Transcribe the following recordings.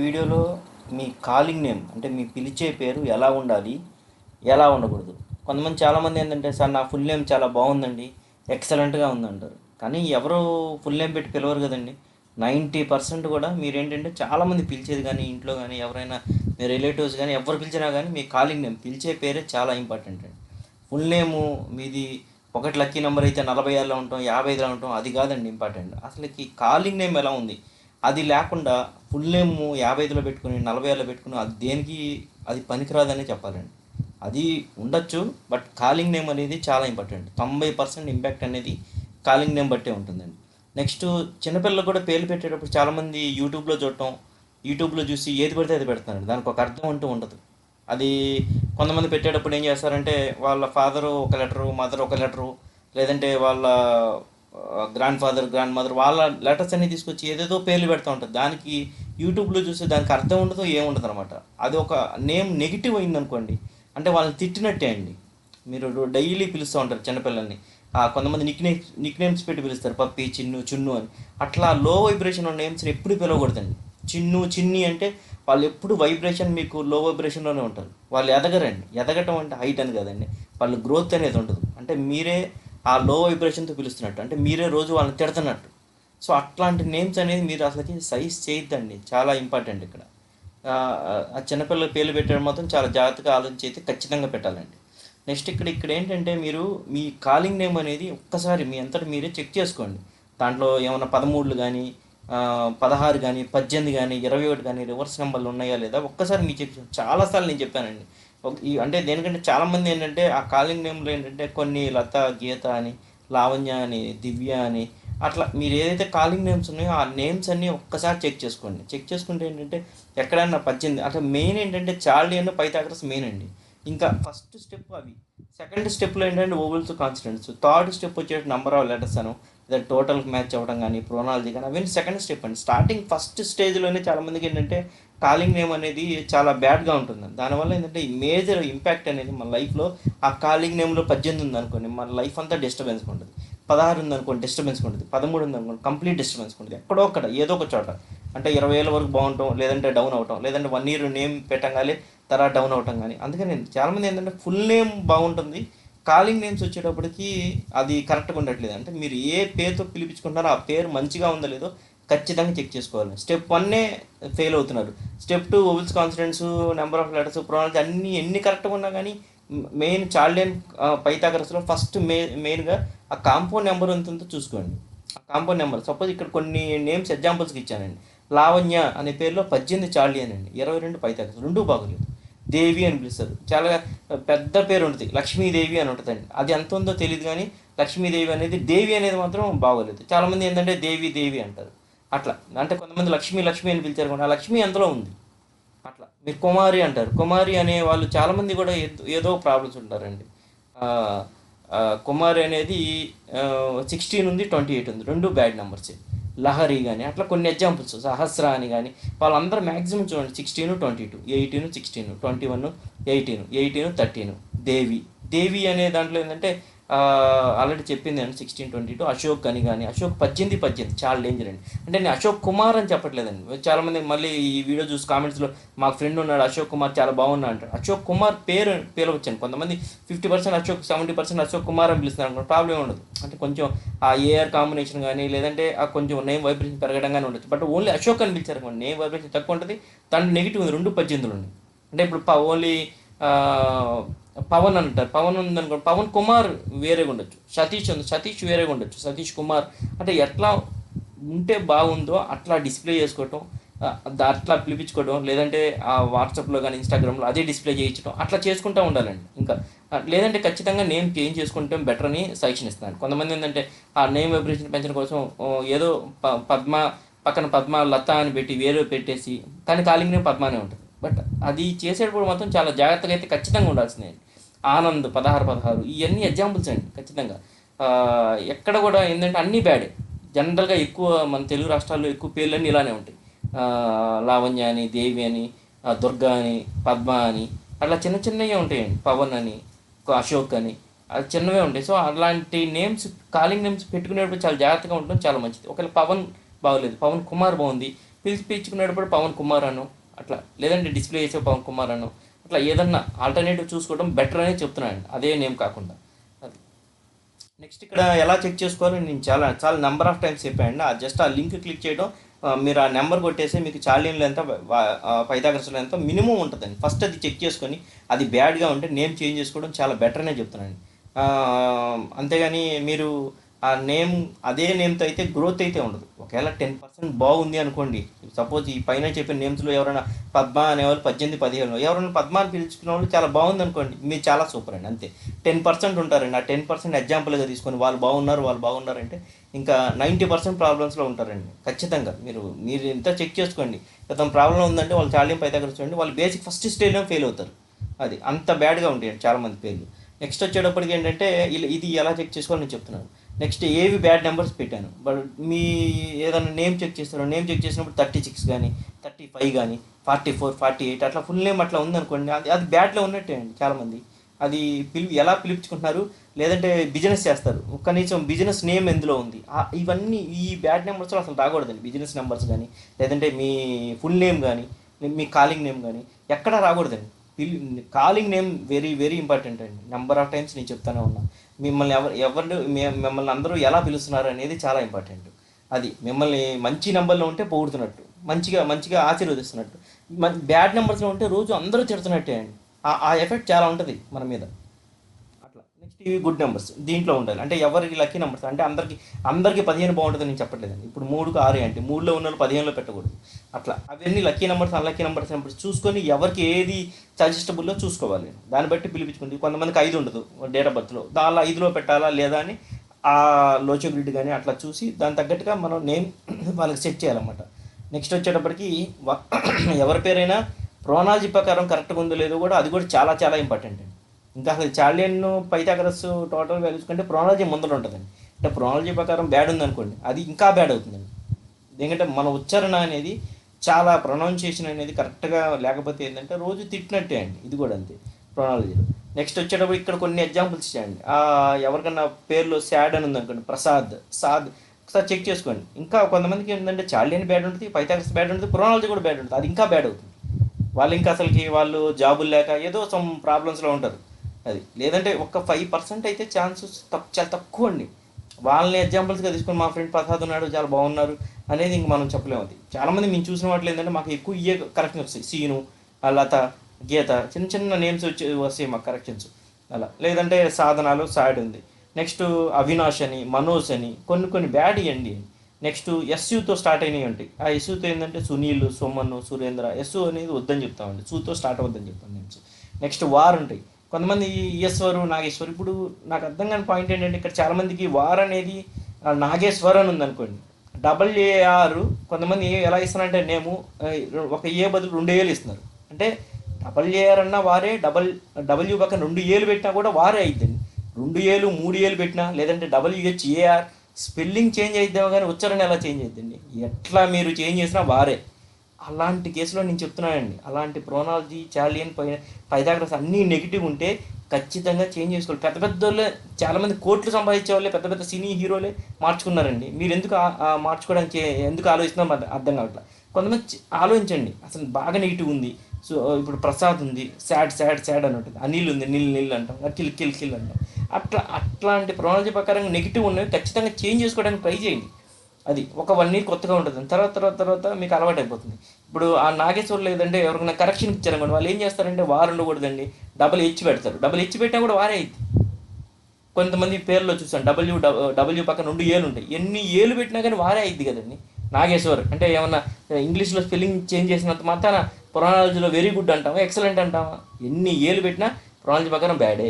వీడియోలో మీ calling name అంటే మీ పిలిచే పేరు ఎలా ఉండాలి, ఎలా ఉండకూడదు. కొంతమంది చాలామంది ఏంటంటే, సార్ నా ఫుల్ నేమ్ చాలా బాగుందండి, ఎక్సలెంట్గా ఉందంటారు. కానీ ఎవరు ఫుల్ నేమ్ పెట్టి పిలవరు కదండి. 90% కూడా మీరేంటంటే చాలామంది పిలిచేది కానీ ఇంట్లో కానీ ఎవరైనా మీ రిలేటివ్స్ కానీ ఎవరు పిలిచినా కానీ మీ కాలింగ్ నేమ్ పిలిచే పేరే చాలా ఇంపార్టెంట్ అండి. ఫుల్ నేము మీది ఒకటి లక్కీ నెంబర్ అయితే 46లో ఉంటాం, 55లో ఉంటాం, అది కాదండి ఇంపార్టెంట్. అసలుకి కాలింగ్ నేమ్ ఎలా ఉంది అది లేకుండా ఫుల్ నేమ్ 55లో పెట్టుకుని 46లో పెట్టుకుని అది దేనికి అది పనికిరాదని చెప్పాలండి. అది ఉండొచ్చు, బట్ కాలింగ్ నేమ్ అనేది చాలా ఇంపార్టెంట్. 90% ఇంపాక్ట్ అనేది కాలింగ్ నేమ్ బట్టే ఉంటుందండి. నెక్స్ట్, చిన్నపిల్లలకు కూడా పేర్లు పెట్టేటప్పుడు చాలామంది యూట్యూబ్లో చూసి ఏది పడితే అది పెడతారండి. దానికి ఒక అర్థం అంటూ ఉండదు. అది కొంతమంది పెట్టేటప్పుడు ఏం చేస్తారంటే, వాళ్ళ ఫాదరు ఒక లెటరు, మదర్ ఒక లెటరు, లేదంటే వాళ్ళ గ్రాండ్ ఫాదర్, గ్రాండ్ మదర్ వాళ్ళ లెటర్స్ అన్ని తీసుకొచ్చి ఏదేదో పేర్లు పెడతా ఉంటారు. దానికి యూట్యూబ్లో చూస్తే దానికి అర్థం ఉండదు, ఏముండదు అనమాట. అది ఒక నేమ్ నెగిటివ్ అయిందనుకోండి, అంటే వాళ్ళని తిట్టినట్టే అండి. మీరు డైలీ పిలుస్తూ ఉంటారు చిన్నపిల్లల్ని, కొంతమంది నిక్ నేమ్స్ పెట్టి పిలుస్తారు, పప్పి, చిన్ను, చున్ను అని. అట్లా లో వైబ్రేషన్ ఉన్న నేమ్స్ని ఎప్పుడు పిలవకూడదండి. చిన్ను, చిన్ని అంటే వాళ్ళు ఎప్పుడు వైబ్రేషన్ మీకు లో వైబ్రేషన్లోనే ఉంటారు. వాళ్ళు ఎదగరండి. ఎదగటం అంటే హైట్ అని కదండి, వాళ్ళు గ్రోత్ అనేది ఉండదు. అంటే మీరే ఆ లో వైబ్రేషన్తో పిలుస్తున్నట్టు, అంటే మీరే రోజు వాళ్ళని తిడుతున్నట్టు. సో అట్లాంటి నేమ్స్ అనేది మీరు అసలుకి సైజ్ చేయొద్దండి, చాలా ఇంపార్టెంట్ ఇక్కడ. ఆ చిన్నపిల్లల పేర్లు పెట్టడం మాత్రం చాలా జాగ్రత్తగా ఆలోచించి అయితే ఖచ్చితంగా పెట్టాలండి. నెక్స్ట్, ఇక్కడ ఏంటంటే మీరు మీ కాలింగ్ నేమ్ అనేది ఒక్కసారి మీ అంతటా మీరే చెక్ చేసుకోండి. దాంట్లో ఏమైనా 13లు కానీ, 16 కానీ, 18 కానీ, 21 కానీ రివర్స్ నెంబర్లు ఉన్నాయా లేదా ఒక్కసారి మీ చెక్ చాలాసార్లు నేను చెప్పానండి. అంటే దేనికంటే చాలామంది ఏంటంటే ఆ కాలింగ్ నేమ్లో ఏంటంటే కొన్ని లత, గీత అని, లావణ్య అని, దివ్య అని, అట్లా మీరు ఏదైతే కాలింగ్ నేమ్స్ ఉన్నాయో ఆ నేమ్స్ అన్నీ ఒక్కసారి చెక్ చేసుకోండి. చెక్ చేసుకుంటే ఏంటంటే ఎక్కడైనా 18 అట్లా మెయిన్ ఏంటంటే చార్లీ అన్న పైథాగరస్ మెయిన్ అండి. ఇంకా ఫస్ట్ స్టెప్ అవి. సెకండ్ స్టెప్లో ఏంటంటే ఓవెల్స్, కాన్స్టెంట్స్. థర్డ్ స్టెప్ వచ్చేసి నెంబర్ ఆఫ్ లెటర్స్ అను, లేదా టోటల్కి మ్యాచ్ అవ్వడం కానీ, ప్రోనాలజీ కానీ, అవన్నీ సెకండ్ స్టెప్ అండి. స్టార్టింగ్ ఫస్ట్ స్టేజ్లోనే చాలామందికి ఏంటంటే కాలింగ్ నేమ్ అనేది చాలా బ్యాడ్గా ఉంటుంది. దానివల్ల ఏంటంటే ఈ మేజర్ ఇంపాక్ట్ అనేది మన లైఫ్లో, ఆ కాలింగ్ నేమ్లో 18 ఉందనుకోండి మన లైఫ్ అంతా డిస్టర్బెన్స్ ఉంటుంది. 16 ఉందనుకోండి డిస్టర్బెన్స్ ఉంటుంది. 13 ఉందనుకోండి కంప్లీట్ డిస్టర్బెన్స్ ఉంటుంది. ఎక్కడో అక్కడ ఏదో ఒక చోట అంటే 20 ఏళ్ళ వరకు బాగుంటాం, లేదంటే డౌన్ అవటం, లేదంటే 1 ఇయర్ నేమ్ పెట్టగానే తర్వాత డౌన్ అవటం కానీ. అందుకని చాలామంది ఏంటంటే ఫుల్ నేమ్ బాగుంటుంది, కాలింగ్ నేమ్స్ వచ్చేటప్పటికి అది కరెక్ట్గా ఉండట్లేదు. అంటే మీరు ఏ పేరుతో పిలిపించుకుంటారో ఆ పేరు మంచిగా ఉందో లేదో ఖచ్చితంగా చెక్ చేసుకోవాలి. స్టెప్ 1 ఫెయిల్ అవుతున్నారు. Step 2 vowels, consonants, number of letters, pronouns అన్నీ ఎన్ని కరెక్ట్గా ఉన్నా కానీ మెయిన్ చార్లియన్ పైథాగరస్లో ఫస్ట్ మెయిన్గా ఆ కాంపౌండ్ నెంబర్ ఎంత ఉందో చూసుకోండి. ఆ కాంపౌండ్ నెంబర్ సపోజ్ ఇక్కడ కొన్ని నేమ్స్ ఎగ్జాంపుల్స్కి ఇచ్చానండి. లావణ్య అనే పేరులో 18 చార్లియన్ అండి, 22 పైథాగరస్, రెండూ బాగోలేదు. దేవి అని పిలుస్తారు, చాలా పెద్ద పేరు ఉంటుంది, లక్ష్మీదేవి అని ఉంటుందండి. అది ఎంత ఉందో తెలియదు కానీ లక్ష్మీదేవి అనేది, దేవి అనేది మాత్రం బాగోలేదు. చాలామంది ఏంటంటే దేవి దేవి అంటారు. అట్లా అంటే కొంతమంది లక్ష్మి లక్ష్మి అని పిలిచారు కూడా ఆ లక్ష్మి ఎంతలో ఉంది. అట్లా మీరు కుమారి అంటారు, కుమారి అనే వాళ్ళు చాలామంది కూడా ఏదో ప్రాబ్లమ్స్ ఉంటారండి. ఆ, కుమారి అనేది 16 ఉంది, 28 ఉంది, రెండు బ్యాడ్ నెంబర్సే. లహరి కానీ అట్లా కొన్ని ఎగ్జాంపుల్స్, సహస్ర అని కానీ వాళ్ళందరూ మ్యాక్సిమం చూడండి 16, 22, 18, 16, 21, 18, 18, 13. దేవి, దేవి అనే దాంట్లో ఏంటంటే ఆల్రెడీ చెప్పింది అండి 16, 22. అశోక్ అని కానీ, అశోక్ 18, 18 చాలా డేంజర్ అండి. అంటే నేను అశోక్ కుమార్ అని చెప్పట్లేదండి. చాలామంది మళ్ళీ ఈ వీడియో చూసి కామెంట్స్లో మా ఫ్రెండ్ ఉన్నాడు అశోక్ కుమార్ చాలా బాగున్నా అంటారు. అశోక్ కుమార్ పేరు పిలవచ్చండి. కొంతమంది 50% అశోక్, 70% అశోక్ కుమార్ అని పిలుస్తున్నారు అనుకోండి, ప్రాబ్లం ఉండదు. అంటే కొంచెం ఆ ఏఆర్ కాంబినేషన్ కానీ, లేదంటే ఆ కొంచెం నేమ్ వైబ్రేషన్ పెరగడం కానీ ఉండొచ్చు. బట్ ఓన్లీ అశోక్ అని పిలిచారు అనుకోండి, నేమ్ వైబ్రేషన్ తక్కువ ఉంటుంది, దాంట్లో నెగిటివ్ ఉంది, 2 18 ఉంది. అంటే ఇప్పుడు ఓన్లీ పవన్ అంటారు, పవన్ ఉందనుకోండి, పవన్ కుమార్ వేరేగా ఉండొచ్చు, సతీష్ ఉంది, సతీష్ వేరేగా ఉండొచ్చు, సతీష్ కుమార్. అంటే ఎట్లా ఉంటే బాగుందో అట్లా డిస్ప్లే చేసుకోవటం, అట్లా పిలిపించుకోవడం, లేదంటే ఆ వాట్సాప్లో కానీ ఇన్స్టాగ్రామ్లో అదే డిస్ప్లే చేయించడం, అట్లా చేసుకుంటూ ఉండాలండి. ఇంకా లేదంటే ఖచ్చితంగా నేమ్ చేంజ్ చేసుకుంటే బెటర్ అని సజెషన్ ఇస్తున్నాను. కొంతమంది ఏంటంటే ఆ నేమ్ వైబ్రేషన్ పెంచడం కోసం ఏదో పద్మ పక్కన పద్మ, లత అని పెట్టి వేరే పెట్టేసి, కానీ కాలింగ్ నేమ్ పద్మానే ఉంటుంది. బట్ అది చేసేటప్పుడు మాత్రం చాలా జాగ్రత్తగా అయితే ఖచ్చితంగా ఉండాల్సిందే. ఆనంద్ 16, 16 ఇవన్నీ ఎగ్జాంపుల్స్ అండి ఖచ్చితంగా. ఎక్కడ కూడా ఏంటంటే అన్నీ బ్యాడే. జనరల్గా ఎక్కువ మన తెలుగు రాష్ట్రాల్లో ఎక్కువ పేర్లన్నీ ఇలానే ఉంటాయి. లావణ్య అని, దేవి అని, దుర్గా అని, పద్మ అని, అట్లా చిన్న చిన్నవి ఉంటాయండి. పవన్ అని, అశోక్ అని, అది చిన్నవే ఉంటాయి. సో అలాంటి నేమ్స్, కాలింగ్ నేమ్స్ పెట్టుకునేటప్పుడు చాలా జాగ్రత్తగా ఉండడం చాలా మంచిది. ఒకవేళ పవన్ బాగోలేదు, పవన్ కుమార్ బాగుంది, పిలుచుకునేటప్పుడు పవన్ కుమార్ అను, అట్లా, లేదంటే డిస్ప్లే చేసే పవన్ కుమార్ అను, అట్లా ఏదన్నా ఆల్టర్నేటివ్ చూసుకోవడం బెటర్ అని చెప్తున్నాను, అదే నేమ్ కాకుండా. అది నెక్స్ట్ ఇక్కడ ఎలా చెక్ చేసుకోవాలో నేను చాలా చాలా నెంబర్ ఆఫ్ టైమ్స్ చెప్పాను. జస్ట్ ఆ లింక్ క్లిక్ చేయడం, మీరు ఆ నెంబర్ కొట్టేసి మీకు చార్లిన్లో ఎంత పైథాగరస్లో ఎంత మినిమం ఉంటుందండి. ఫస్ట్ అది చెక్ చేసుకొని అది బ్యాడ్గా ఉంటే నేమ్ చేంజ్ చేసుకోవడం చాలా బెటర్ అనే చెప్తున్నాను. ఆ, అంతేగాని మీరు ఆ నేమ్ అదే నేమ్తో అయితే గ్రోత్ అయితే ఉండదు. ఒకవేళ 10% బాగుంది అనుకోండి, సపోజ్ ఈ పైన చెప్పిన నేమ్స్లో ఎవరైనా పద్మ అనేవాళ్ళు 18, 15 ఎవరైనా పద్మ అని పిలుచుకునే వాళ్ళు చాలా బాగుంది అనుకోండి, మీరు చాలా సూపర్ అండి. అంతే 10% ఉంటారండి. ఆ 10% ఎగ్జాంపుల్గా తీసుకొని వాళ్ళు బాగున్నారు అంటే ఇంకా 90% ప్రాబ్లమ్స్లో ఉంటారండి ఖచ్చితంగా. మీరు ఇంత చెక్ చేసుకోండి. గతం ప్రాబ్లం ఉందంటే వాళ్ళు చార్లింగ్ పైథాగరస్ చూడండి, వాళ్ళు బేసిక్ ఫస్ట్ స్టేజ్లో ఫెయిల్ అవుతారు. అది అంత బ్యాడ్గా ఉంటాయండి చాలామంది పేర్లు. నెక్స్ట్ వచ్చేటప్పటికి ఏంటంటే ఇది ఎలా చెక్ చేసుకోవాలో నేను చెప్తున్నాను. నెక్స్ట్ ఏవి బ్యాడ్ నెంబర్స్ పెట్టాను, బట్ మీ ఏదైనా నేమ్ చెక్ చేస్తారు, నేమ్ చెక్ చేసినప్పుడు 36 కానీ 35 కానీ 44, 48 అట్లా ఫుల్ నేమ్ అట్లా ఉందనుకోండి, అది బ్యాడ్లో ఉన్నట్టే అండి చాలామంది. అది ఎలా పిలుపుకుంటున్నారు, లేదంటే బిజినెస్ చేస్తారు, కనీసం బిజినెస్ నేమ్ ఎందులో ఉంది, ఇవన్నీ ఈ బ్యాడ్ నెంబర్స్లో అసలు రాకూడదండి. బిజినెస్ నెంబర్స్ కానీ, లేదంటే మీ ఫుల్ నేమ్ కానీ, మీ కాలింగ్ నేమ్ కానీ ఎక్కడా రాకూడదండి. Calling name very very important అండి. నెంబర్ ఆఫ్ టైమ్స్ నేను చెప్తానే ఉన్నా. మిమ్మల్ని మిమ్మల్ని అందరూ ఎలా పిలుస్తున్నారు అనేది చాలా ఇంపార్టెంట్. అది మిమ్మల్ని మంచి నెంబర్లో ఉంటే పొగుడుతున్నట్టు, మంచిగా మంచిగా ఆశీర్వదిస్తున్నట్టు. బ్యాడ్ నెంబర్స్లో ఉంటే రోజు అందరూ తిడుతున్నట్టే అండి. ఆ ఎఫెక్ట్ చాలా ఉంటుంది మన మీద. అట్లా నెక్స్ట్ ఇవి గుడ్ నెంబర్స్ దీంట్లో ఉండాలి. అంటే ఎవరికి లక్కీ నెంబర్స్ అంటే అందరికీ 15 బాగుంటుంది నేను చెప్పట్లేదండి. ఇప్పుడు 3కు 6 అంటే 3లో ఉన్న వాళ్ళు 15లో పెట్టకూడదు. అట్లా అవన్నీ లక్కీ నెంబర్స్ అన్లక్కీ నెంబర్స్ చూసుకొని ఎవరికి ఏది సజెస్టబుల్లో చూసుకోవాలి, దాన్ని బట్టి పిలిపించుకుంది. కొంతమందికి 5 ఉండదు డేట్ ఆఫ్ బర్త్లో, దానిలో 5లో పెట్టాలా లేదా అని ఆ లోచో గ్రిడ్ కానీ అట్లా చూసి దాని తగ్గట్టుగా మనం నేమ్ వాళ్ళకి సెట్ చేయాలన్నమాట. నెక్స్ట్ వచ్చేటప్పటికి ఎవరి పేరైనా ప్రోనాలజీ ప్రకారం కరెక్ట్గా ఉందో లేదో కూడా, అది కూడా చాలా చాలా ఇంపార్టెంట్ అండి. ఇంకా అసలు చార్లియన్ పైథాగరస్ టోటల్ వాల్యూస్ కంటే ప్రోనాలజీ ముందర ఉంటుందండి. అంటే ప్రోనాలజీ ప్రకారం బ్యాడ్ ఉందనుకోండి, అది ఇంకా బ్యాడ్ అవుతుందండి. ఎందుకంటే మన ఉచ్చారణ అనేది చాలా ప్రొనౌన్సియేషన్ అనేది కరెక్ట్గా లేకపోతే ఏంటంటే రోజు తిట్టినట్టే అండి. ఇది కూడా అంతే ప్రొనాలజీలో. నెక్స్ట్ వచ్చేటప్పుడు ఇక్కడ కొన్ని ఎగ్జాంపుల్స్ ఇచ్చాయండి. ఎవరికన్నా పేర్లో శాడ్ అని ఉందనుకోండి, ప్రసాద్, సాద్, ఒకసారి చెక్ చేసుకోండి. ఇంకా కొంతమందికి ఏంటంటే చార్లియన్ బ్యాడ్ ఉంటుంది, పైథాగరస్ బ్యాడ్ ఉంటుంది, ప్రొనాలజీ కూడా బ్యాడ్ ఉంటుంది, అది ఇంకా బ్యాడ్ అవుతుంది. వాళ్ళు ఇంకా అసలుకి వాళ్ళు జాబులు లేక ఏదో సమ్ ప్రాబ్లమ్స్లో ఉంటారు. అది లేదంటే ఒక 5% అయితే ఛాన్సెస్ చాలా తక్కువ అండి. వాళ్ళని ఎగ్జాంపుల్స్గా తీసుకొని మా ఫ్రెండ్ ప్రసాద్ ఉన్నాడు చాలా బాగున్నారు అనేది ఇంక మనం చెప్పలేము. అది చాలామంది మేము చూసిన వాటిలో ఏంటంటే మాకు ఎక్కువ ఇయే కరెక్షన్ వస్తాయి. సీను, లత, గీత, చిన్న చిన్న నేమ్స్ వస్తాయి మాకు కరెక్షన్స్. అలా లేదంటే సాధనాలు సాడ్ ఉంది. నెక్స్ట్ అవినాష్ అని, మనోజ్ అని కొన్ని కొన్ని బ్యాడ్ ఇవ్వండి. నెక్స్ట్ ఎస్యుతో స్టార్ట్ అయినవి ఉంటాయి. ఆ ఎస్యుతో ఏంటంటే సునీల్, సోమన్, సురేంద్ర, ఎస్సు అనేది వద్దని చెప్తామండి, సూతో స్టార్ట్ అవ్వద్దని చెప్తాం నేమ్స్. నెక్స్ట్ వార్ ఉంటాయి. కొంతమంది ఈశ్వరు, నాగేశ్వరు. ఇప్పుడు నాకు అర్థం కాని పాయింట్ ఏంటంటే ఇక్కడ చాలామందికి వార్ అనేది నాగేశ్వర్ అని ఉందనుకోండి, AR. కొంతమంది ఎలా ఇస్తున్నారంటే నేము ఒక ఏ బదులు 2 ఏలు ఇస్తున్నారు. అంటే AR అన్నా వారే, డబ్ల్యూ పక్కన 2 ఏలు పెట్టినా కూడా వారే అయిద్దండి. 2 ఏలు 3 ఏలు పెట్టినా, లేదంటే WHAR స్పెల్లింగ్ చేంజ్ అయిద్దామో కానీ ఉచ్చారణ ఎలా చేంజ్ అయిద్దండి. ఎట్లా మీరు చేంజ్ చేసినా వారే. అలాంటి కేసులో నేను చెప్తున్నానండి, అలాంటి ప్రోనాలజీ, చార్లియన్, పైథాగరస్ అన్నీ నెగిటివ్ ఉంటే ఖచ్చితంగా చేంజ్ చేసుకోవాలి. పెద్ద పెద్ద వాళ్ళే చాలామంది కోట్లు సంపాదించే వాళ్ళే పెద్ద పెద్ద సినీ హీరోలే మార్చుకున్నారండి. మీరు ఎందుకు మార్చుకోవడానికి ఎందుకు ఆలోచిస్తున్నాం అర్థం కావట్లేదు. కొంతమంది ఆలోచించండి, అసలు బాగా నెగిటివ్ ఉంది. సో ఇప్పుడు ప్రసాద్ ఉంది, సాడ్ అని ఉంటుంది. అనిల్ ఉంది, నిల్ అంటాం, కిల్ అంటాం. అట్లాంటి ప్రోనాలజీ ప్రకారం నెగిటివ్ ఉన్నవి ఖచ్చితంగా చేంజ్ చేసుకోవడానికి ట్రై చేయండి. అది ఒక 1 ఇయర్ కొత్తగా ఉంటుంది, తర్వాత మీకు అలవాటు అయిపోతుంది. ఇప్పుడు ఆ నాగేశ్వర్ లేదంటే ఎవరికైనా కరెక్షన్ ఇచ్చారనుకోండి, వాళ్ళు ఏం చేస్తారంటే వారు ఉండకూడదండి, H పెడతారు. H పెట్టినా కూడా వారే అయింది. కొంతమంది పేర్లో చూసాను డబ్ల్యూ పక్కన 2 ఏలు ఉంటాయి. ఎన్ని ఏలు పెట్టినా కానీ వారే అయింది కదండి. నాగేశ్వర్ అంటే ఏమన్నా ఇంగ్లీష్లో స్పెల్లింగ్ చేంజ్ చేసినంత మాత్రాన ప్రొనాలజీలో వెరీ గుడ్ అంటామా, ఎక్సలెంట్ అంటామా? ఎన్ని ఏలు పెట్టినా ప్రొనాలజీ ప్రకారం బ్యాడే.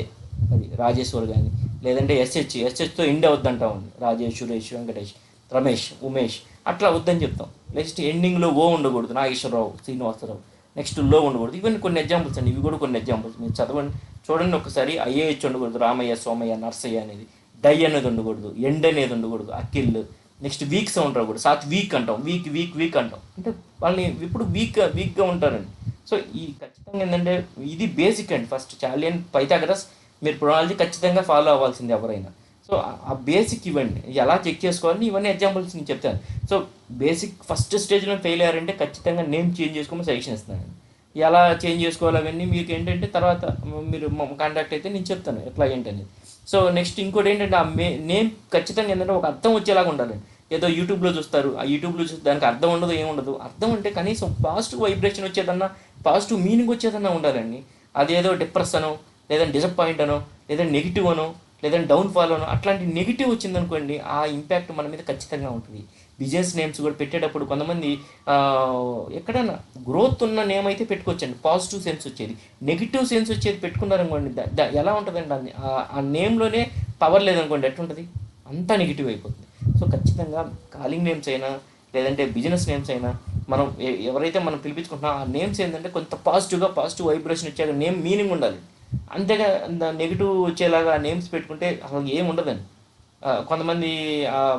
అది రాజేశ్వర్ కానీ, లేదంటే ఎస్హెచ్తో ఇండియా వద్దంటామండి. రాజేష్, సురేష్, వెంకటేష్, రమేష్, ఉమేష్ అట్లా వద్దని చెప్తాం. నెక్స్ట్ ఎండింగ్లో ఓ ఉండకూడదు, నాగేశ్వరరావు, శ్రీనివాసరావు. నెక్స్ట్ లో ఉండకూడదు. ఇవన్నీ కొన్ని ఎగ్జాంపుల్స్ అండి, ఇవి కూడా కొన్ని ఎగ్జాంపుల్స్. మీరు చదవండి, చూడండి ఒకసారి. IAH ఉండకూడదు, రామయ్య, సోమయ్య, నర్సయ్య అనేది. డై అనేది ఉండకూడదు, ఎండ్ అనేది ఉండకూడదు, అఖిల్. నెక్స్ట్ వీక్ సౌండ్ రాకూడదు, వీక్ అంటాం, వీక్ అంటాం. అంటే వాళ్ళని ఇప్పుడు వీక్గా ఉంటారండి. సో ఈ ఖచ్చితంగా ఏంటంటే ఇది బేసిక్ అండి. ఫస్ట్ చార్లియన్, పైథాగరస్ మీరు ప్రొనాలజీ ఖచ్చితంగా ఫాలో అవ్వాల్సింది ఎవరైనా. సో ఆ బేసిక్ ఇవ్వండి, ఎలా చెక్ చేసుకోవాలని ఇవన్నీ ఎగ్జాంపుల్స్ నేను చెప్తాను. సో బేసిక్ ఫస్ట్ స్టేజ్లో ఫెయిల్ అయ్యారంటే ఖచ్చితంగా నేమ్ చేంజ్ చేసుకోమని సజెషన్ ఇస్తాను. ఎలా చేంజ్ చేసుకోవాలి అవన్నీ మీకు ఏంటంటే తర్వాత మీరు కాంటాక్ట్ అయితే నేను చెప్తాను ఎట్లా ఏంటనేది. సో నెక్స్ట్ ఇంకోటి ఏంటంటే ఆ నేమ్ ఖచ్చితంగా ఏంటంటే ఒక అర్థం వచ్చేలాగా ఉండాలండి. ఏదో యూట్యూబ్లో చూస్తారు, ఆ యూట్యూబ్లో చూస్తే దానికి అర్థం ఉండదు, ఏముండదు. అర్థం అంటే కనీసం పాజిటివ్ వైబ్రేషన్ వచ్చేదన్నా, పాజిటివ్ మీనింగ్ వచ్చేదన్నా ఉండాలండి. అదేదో డిప్రెస్ అనో, లేదంటే డిసప్పాయింట్ అనో, లేదంటే నెగిటివ్ అనో, లేదంటే డౌన్ఫాల్ అనో, అట్లాంటి నెగిటివ్ వచ్చిందనుకోండి ఆ ఇంపాక్ట్ మన మీద ఖచ్చితంగా ఉంటుంది. బిజినెస్ నేమ్స్ కూడా పెట్టేటప్పుడు కొంతమంది ఎక్కడైనా గ్రోత్ ఉన్న నేమ్ అయితే పెట్టుకోవచ్చండి, పాజిటివ్ సెన్స్ వచ్చేది. నెగిటివ్ సెన్స్ వచ్చేది పెట్టుకున్నారనుకోండి ఎలా ఉంటుందండి ఆ నేమ్లోనే పవర్ లేదనుకోండి ఎట్లుంటుంది, అంతా నెగిటివ్ అయిపోతుంది. సో ఖచ్చితంగా కాలింగ్ నేమ్స్ అయినా లేదంటే బిజినెస్ నేమ్స్ అయినా మనం ఎవరైతే మనం పిలిపించుకుంటున్నా ఆ నేమ్స్ ఏంటంటే కొంత పాజిటివ్ వైబ్రేషన్ వచ్చేగా నేమ్ మీనింగ్ ఉండాలి. అంతేగా నెగిటివ్ వచ్చేలాగా నేమ్స్ పెట్టుకుంటే అసలు ఏం ఉండదండి. కొంతమంది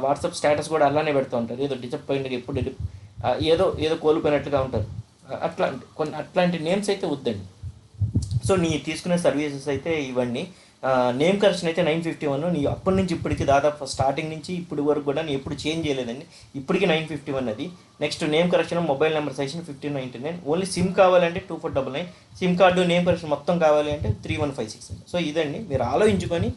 వాట్సాప్ స్టేటస్ కూడా అలానే పెడుతూ ఉంటారు, ఏదో డిసప్పాయింట్గా ఎప్పుడు ఏదో ఏదో కోల్పోయినట్లుగా ఉంటారు. అట్లాంటి నేమ్స్ అయితే వద్దండి. సో నీ తీసుకునే సర్వీసెస్ అయితే ఇవన్నీ. నేమ్ కరెక్షన్ అయితే 951. నీ అప్పటి నుంచి ఇప్పటికి దాదాపు స్టార్టింగ్ నుంచి ఇప్పటి వరకు కూడా నేను ఎప్పుడు చేంజ్ చేయలేదండి, ఇప్పటికి 951 అది. Next name correction, mobile number suggestion 1599. Only SIM కావాలంటే 2499. సిమ్ కార్డు నేమ్ కరెక్షన్ మొత్తం కావాలి అంటే 3156. సో ఇదండి, మీరు ఆలోచించుకొని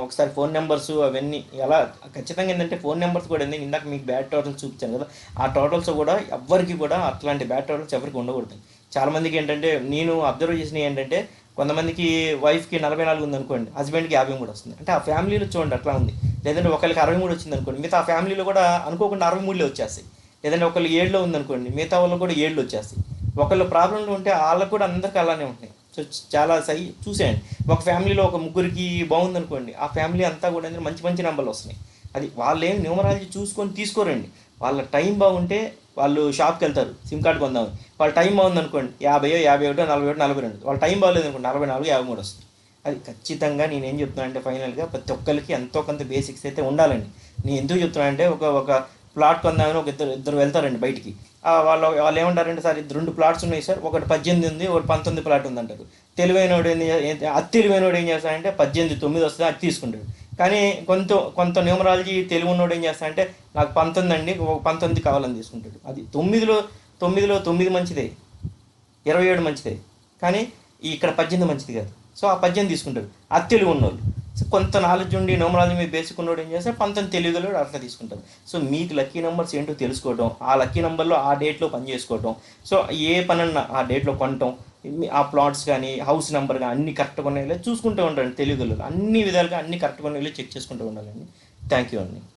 ఒకసారి ఫోన్ నెంబర్స్ అవన్నీ ఎలా ఖచ్చితంగా ఏంటంటే ఫోన్ నెంబర్స్ కూడా ఏంది ఇందాక మీకు బ్యాడ్ టోటల్స్ చూపించాను కదా, ఆ టోటల్స్ కూడా ఎవ్వరికి కూడా అట్లాంటి బ్యాడ్ టోటల్స్ ఎవరికి ఉండకూడదు. చాలామందికి ఏంటంటే నేను అబ్జర్వ్ చేసినవి ఏంటంటే కొంతమందికి వైఫ్కి 44 ఉంది అనుకోండి, హస్బెండ్కి 53 వస్తుంది. అంటే ఆ ఫ్యామిలీలో చూడండి అట్లా ఉంది. లేదంటే ఒకరికి 63 వచ్చింది అనుకోండి, మిగతా ఆ ఫ్యామిలీలో కూడా అనుకోకుండా 63 వచ్చేస్తాయి. లేదంటే ఒకళ్ళు 7లో ఉందనుకోండి, మిగతా వాళ్ళు కూడా 7 వచ్చేస్తాయి. ఒకళ్ళు ప్రాబ్లంలో ఉంటే వాళ్ళకు కూడా అందరికీ అలానే ఉంటాయి. సో చాలా చూసేయండి, ఒక ఫ్యామిలీలో ఒక ముగ్గురికి బాగుందనుకోండి, ఆ ఫ్యామిలీ అంతా కూడా మంచి మంచి నెంబర్లు వస్తున్నాయి. అది వాళ్ళు ఏం న్యూమరాలజీ చూసుకొని తీసుకోరండి. వాళ్ళ టైం బాగుంటే వాళ్ళు షాప్కి వెళ్తారు సిమ్ కార్డు కొందామని, వాళ్ళ టైం బాగుంది అనుకోండి 50, 51, 41, 42. వాళ్ళ టైం బాగలేదు అనుకోండి 44, 53 వస్తుంది. అది ఖచ్చితంగా నేనేం చెప్తున్నా అంటే ఫైనల్గా ప్రతి ఒక్కరికి ఎంతో కొంత బేసిక్స్ అయితే ఉండాలండి. నేను ఎందుకు చెప్తున్నా అంటే ఒక ప్లాట్ కొందామని ఒక ఇద్దరు వెళ్తారండి బయటికి. వాళ్ళు ఏమంటారంటే సార్ ఇది 2 ప్లాట్స్ ఉన్నాయి సార్, ఒకటి 18 ఉంది, ఒకటి 19 ప్లాట్ ఉంది అంటారు. తెలివైనోడు తెలివైనోడు ఏం చేస్తాడంటే 18, 9 వస్తుంది అది తీసుకుంటాడు. కానీ కొంత న్యూమరాలజీ తెలివి ఉన్నోడు ఏం చేస్తాడంటే నాకు 19 అండి, ఒక 19 కావాలని తీసుకుంటాడు. అది 9లో 9 మంచిదే, 27 మంచిదే, కానీ ఇక్కడ 18 మంచిది కాదు. సో ఆ 18 తీసుకుంటాడు అది తెలివి ఉన్నోళ్ళు. సో కొంత నాలెడ్జ్ ఉండి న్యూమరాలజీ మీద బేసిక్ ఉన్నోడు ఏం చేస్తే 19 తెలియగలడు అట్లా తీసుకుంటారు. సో మీకు లక్కీ నెంబర్స్ ఏంటో తెలుసుకోవడం, ఆ లక్కీ నెంబర్లో ఆ డేట్లో పని చేసుకోవడం, సో ఏ పనన్నా ఆ డేట్లో కొనటం, ఆ ప్లాట్స్ కానీ హౌస్ నెంబర్ కానీ అన్ని కరెక్ట్గా ఉన్నాయో చూసుకుంటూ ఉండండి. తెలియగలరు అన్ని విధాలుగా అన్ని కరెక్ట్గా ఉన్నాయో చెక్ చేసుకుంటూ ఉండాలండి. థ్యాంక్ యూ అండి.